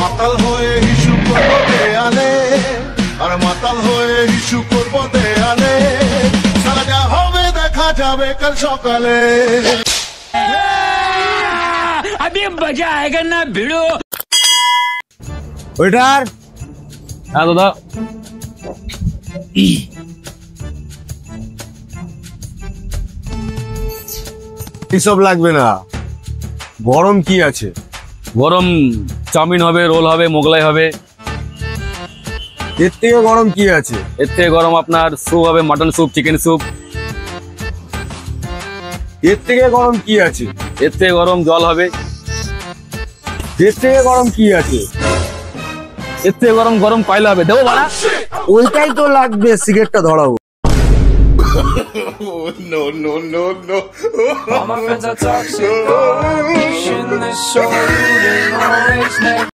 মাতাল হয়ে হিসু করবো দেয়ালে, আর মাতাল হয়ে হিসু করবো দেয়ালে, সারা যা হবে দেখা যাবে কাল সকালে। अभी मजा आएगा ना भिड़ो। ওইটার হ্যাঁ দাদা, এসব লাগবে না। গরম কি আছে? গরম চাউমিন হবে, রোল হবে, মোগলাই হবে। এর থেকে গরম কি আছে? এর থেকে গরম আপনার স্যুপ হবে, মাটন স্যুপ, চিকেন স্যুপ। এর থেকে গরম কি আছে? এর থেকে গরম জল হবে। এর থেকে গরম কি আছে? এর থেকে গরম গরম কয়লা হবে। দেবো ভাড়া? ওইটাই তো লাগবে, সিগারেটটা ধরাবো। No, no, no, no. All my friends are toxic, pushing this so rude and always negative.